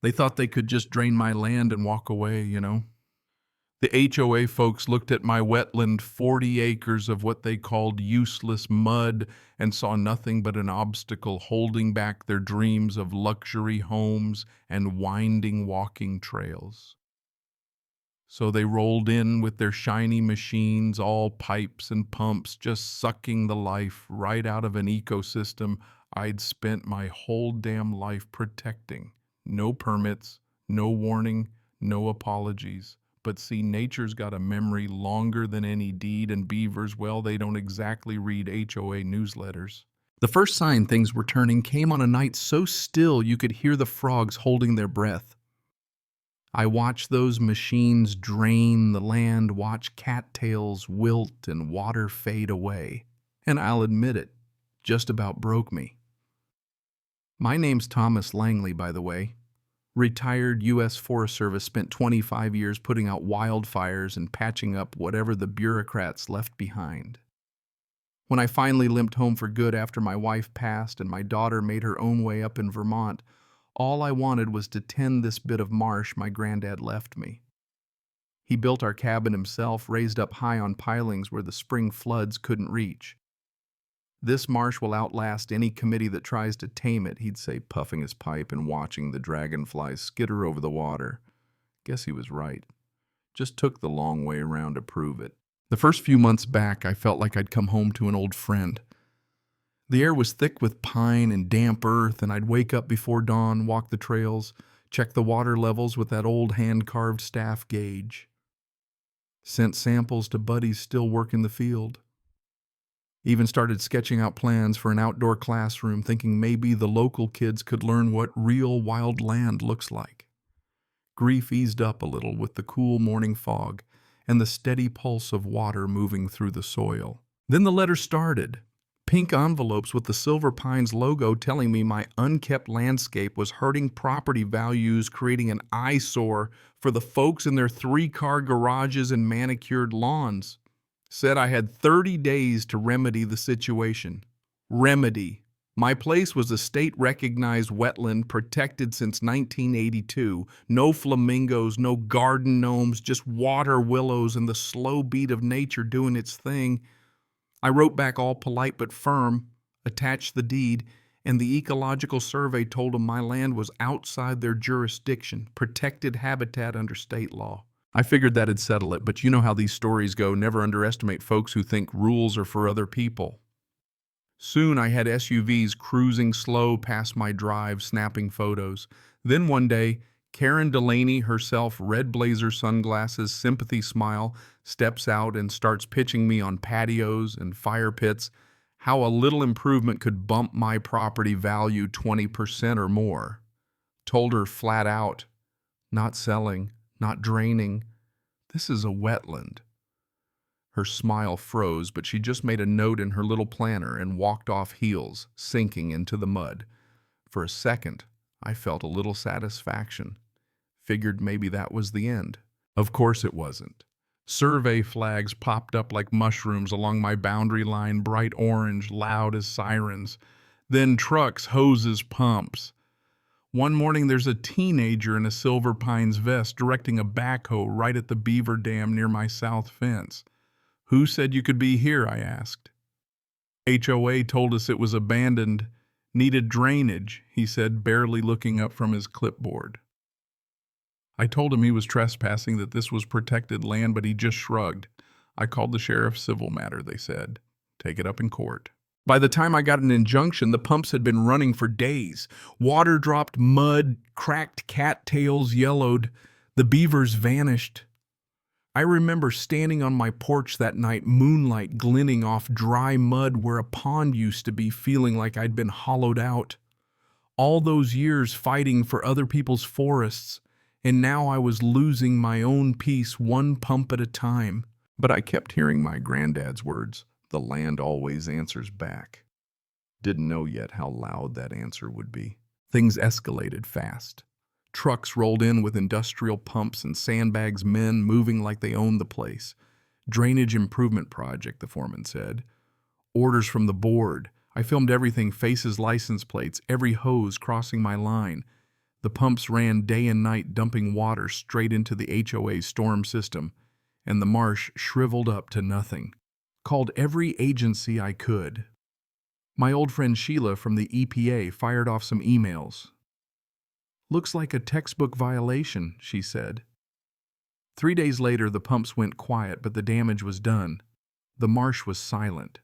They thought they could just drain my land and walk away. The HOA folks looked at my wetland, 40 acres of what they called useless mud, and saw nothing but an obstacle holding back their dreams of luxury homes and winding walking trails. So they rolled in with their shiny machines, all pipes and pumps, just sucking the life right out of an ecosystem I'd spent my whole damn life protecting. No permits, no warning, no apologies. But see, nature's got a memory longer than any deed, and beavers, well, they don't exactly read HOA newsletters. The first sign things were turning came on a night so still you could hear the frogs holding their breath. I watched those machines drain the land, watch cattails wilt and water fade away. And I'll admit it, just about broke me. My name's Thomas Langley, by the way. Retired U.S. Forest Service, spent 25 years putting out wildfires and patching up whatever the bureaucrats left behind. When I finally limped home for good after my wife passed and my daughter made her own way up in Vermont, all I wanted was to tend this bit of marsh my granddad left me. He built our cabin himself, raised up high on pilings where the spring floods couldn't reach. This marsh will outlast any committee that tries to tame it, he'd say, puffing his pipe and watching the dragonflies skitter over the water. Guess he was right. Just took the long way around to prove it. The first few months back, I felt like I'd come home to an old friend. The air was thick with pine and damp earth, and I'd wake up before dawn, walk the trails, check the water levels with that old hand-carved staff gauge. Sent samples to buddies still working the field. Even started sketching out plans for an outdoor classroom, thinking maybe the local kids could learn what real wild land looks like. Grief eased up a little with the cool morning fog and the steady pulse of water moving through the soil. Then the letter started. Pink envelopes with the Silver Pines logo telling me my unkept landscape was hurting property values, creating an eyesore for the folks in their 3-car garages and manicured lawns. Said I had 30 days to remedy the situation. Remedy. My place was a state-recognized wetland protected since 1982. No flamingos, no garden gnomes, just water willows and the slow beat of nature doing its thing. I wrote back all polite but firm, attached the deed, and the ecological survey told them my land was outside their jurisdiction, protected habitat under state law. I figured that'd settle it, but you know how these stories go. Never underestimate folks who think rules are for other people. Soon I had SUVs cruising slow past my drive, snapping photos. Then one day, Karen Delaney herself, red blazer, sunglasses, sympathy smile, steps out and starts pitching me on patios and fire pits how a little improvement could bump my property value 20% or more. Told her flat out, not selling, not draining. This is a wetland. Her smile froze, but she just made a note in her little planner and walked off heels, sinking into the mud. For a second, I felt a little satisfaction. Figured maybe that was the end. Of course it wasn't. Survey flags popped up like mushrooms along my boundary line, bright orange, loud as sirens. Then trucks, hoses, pumps. One morning there's a teenager in a Silver Pines vest directing a backhoe right at the beaver dam near my south fence. Who said you could be here, I asked. HOA told us it was abandoned, needed drainage, he said, barely looking up from his clipboard. I told him he was trespassing, that this was protected land, but he just shrugged. I called the sheriff. Civil matter, they said. Take it up in court. By the time I got an injunction, the pumps had been running for days. Water dropped, mud, cracked cattails yellowed. The beavers vanished. I remember standing on my porch that night, moonlight glinting off dry mud where a pond used to be, feeling like I'd been hollowed out. All those years fighting for other people's forests, and now I was losing my own peace one pump at a time. But I kept hearing my granddad's words, the land always answers back. Didn't know yet how loud that answer would be. Things escalated fast. Trucks rolled in with industrial pumps and sandbags, men moving like they owned the place. Drainage improvement project, the foreman said. Orders from the board. I filmed everything, faces, license plates, every hose crossing my line. The pumps ran day and night, dumping water straight into the HOA's storm system, and the marsh shriveled up to nothing. Called every agency I could. My old friend Sheila from the EPA fired off some emails. "Looks like a textbook violation," she said. 3 days later, the pumps went quiet, but the damage was done. The marsh was silent.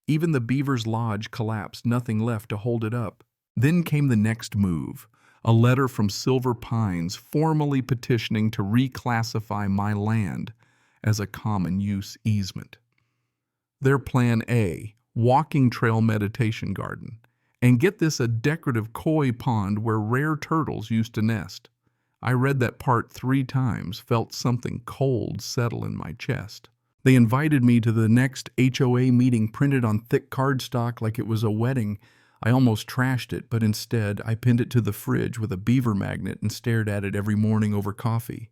Even the Beavers' lodge collapsed, nothing left to hold it up. Then came the next move, a letter from Silver Pines formally petitioning to reclassify my land as a common use easement. Their plan A, walking trail meditation garden. And get this, a decorative koi pond where rare turtles used to nest. I read that part 3 times, felt something cold settle in my chest. They invited me to the next HOA meeting printed on thick cardstock like it was a wedding. I almost trashed it, but instead I pinned it to the fridge with a beaver magnet and stared at it every morning over coffee.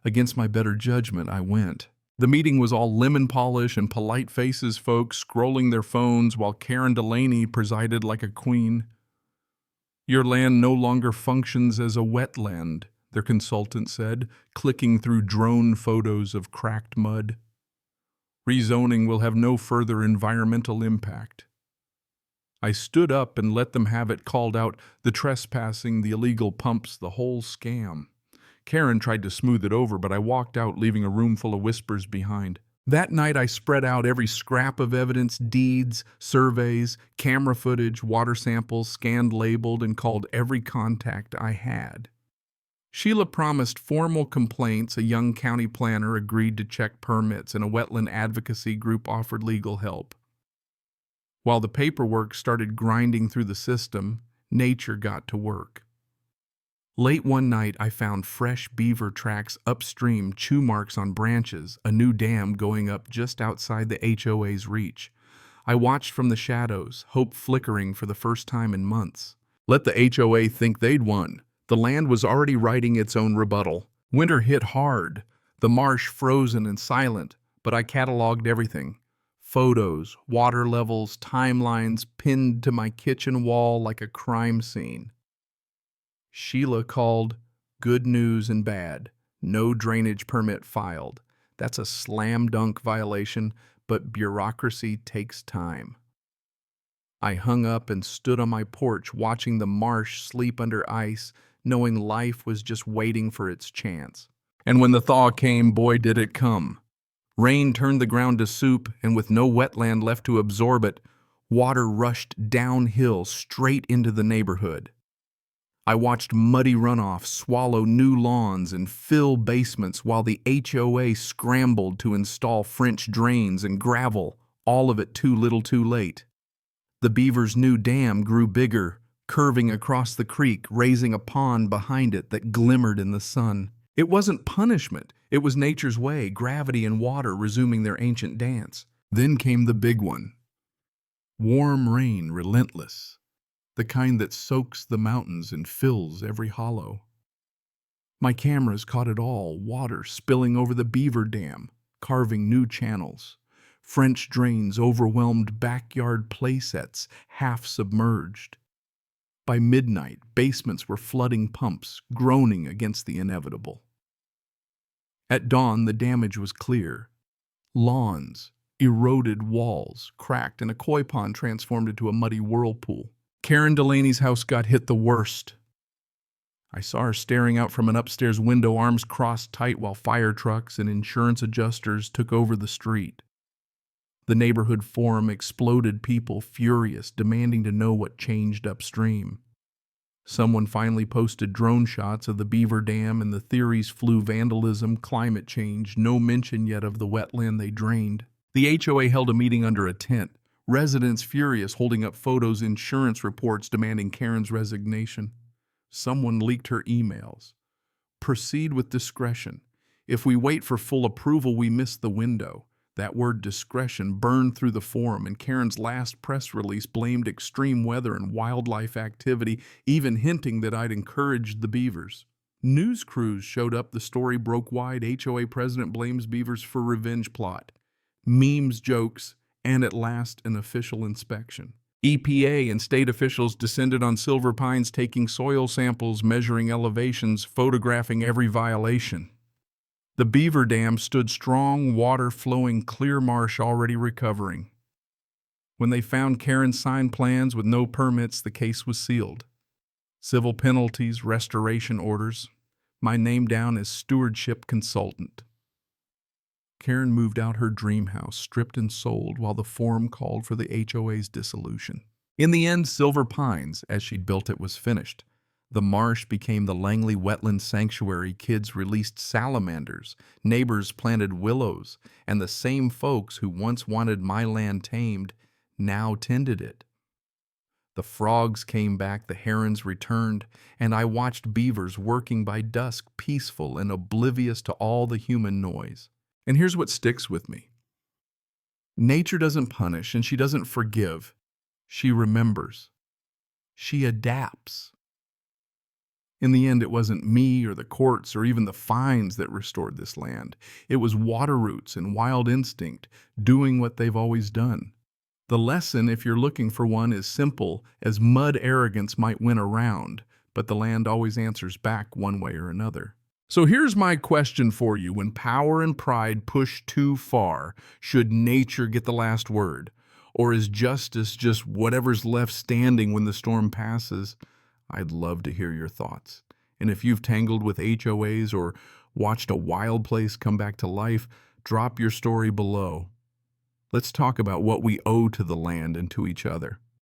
Against my better judgment, I went. The meeting was all lemon polish and polite faces, folks scrolling their phones while Karen Delaney presided like a queen. "Your land no longer functions as a wetland," their consultant said, clicking through drone photos of cracked mud. "Rezoning will have no further environmental impact." I stood up and let them have it, called out the trespassing, the illegal pumps, the whole scam. Karen tried to smooth it over, but I walked out, leaving a room full of whispers behind. That night I spread out every scrap of evidence, deeds, surveys, camera footage, water samples, scanned, labeled, and called every contact I had. Sheila promised formal complaints, a young county planner agreed to check permits, and a wetland advocacy group offered legal help. While the paperwork started grinding through the system, nature got to work. Late one night, I found fresh beaver tracks upstream, chew marks on branches, a new dam going up just outside the HOA's reach. I watched from the shadows, hope flickering for the first time in months. Let the HOA think they'd won. The land was already writing its own rebuttal. Winter hit hard, the marsh frozen and silent, but I cataloged everything. Photos, water levels, timelines pinned to my kitchen wall like a crime scene. Sheila called, good news and bad. No drainage permit filed. That's a slam dunk violation, but bureaucracy takes time. I hung up and stood on my porch watching the marsh sleep under ice, knowing life was just waiting for its chance. And when the thaw came, boy did it come. Rain turned the ground to soup, and with no wetland left to absorb it, water rushed downhill straight into the neighborhood. I watched muddy runoff swallow new lawns and fill basements while the HOA scrambled to install French drains and gravel, all of it too little too late. The Beavers' new dam grew bigger, curving across the creek, raising a pond behind it that glimmered in the sun. It wasn't punishment, it was nature's way, gravity and water resuming their ancient dance. Then came the big one. Warm rain, relentless. The kind that soaks the mountains and fills every hollow. My cameras caught it all, water spilling over the beaver dam, carving new channels. French drains overwhelmed backyard playsets, half submerged. By midnight, basements were flooding pumps, groaning against the inevitable. At dawn, the damage was clear. Lawns, eroded walls, cracked, and a koi pond transformed into a muddy whirlpool. Karen Delaney's house got hit the worst. I saw her staring out from an upstairs window, arms crossed tight, while fire trucks and insurance adjusters took over the street. The neighborhood forum exploded, people furious, demanding to know what changed upstream. Someone finally posted drone shots of the beaver dam, and the theories flew: vandalism, climate change, no mention yet of the wetland they drained. The HOA held a meeting under a tent. Residents furious, holding up photos, insurance reports demanding Karen's resignation. Someone leaked her emails. Proceed with discretion. If we wait for full approval, we miss the window. That word discretion burned through the forum, and Karen's last press release blamed extreme weather and wildlife activity, even hinting that I'd encouraged the beavers. News crews showed up, the story broke wide. HOA president blames beavers for revenge plot. Memes, jokes, and at last an official inspection. EPA and state officials descended on Silver Pines, taking soil samples, measuring elevations, photographing every violation. The Beaver Dam stood strong, water flowing, clear marsh already recovering. When they found Karen's signed plans with no permits, the case was sealed. Civil penalties, restoration orders. My name down as stewardship consultant. Karen moved out her dream house, stripped and sold, while the forum called for the HOA's dissolution. In the end, Silver Pines, as she'd built it, was finished. The marsh became the Langley Wetland Sanctuary. Kids released salamanders, neighbors planted willows, and the same folks who once wanted my land tamed now tended it. The frogs came back, the herons returned, and I watched beavers working by dusk, peaceful and oblivious to all the human noise. And here's what sticks with me. Nature doesn't punish and she doesn't forgive. She remembers. She adapts. In the end, it wasn't me or the courts or even the fines that restored this land. It was water roots and wild instinct doing what they've always done. The lesson, if you're looking for one, is simple as mud arrogance might win a round, but the land always answers back one way or another. So here's my question for you. When power and pride push too far, should nature get the last word? Or is justice just whatever's left standing when the storm passes? I'd love to hear your thoughts. And if you've tangled with HOAs or watched a wild place come back to life, drop your story below. Let's talk about what we owe to the land and to each other.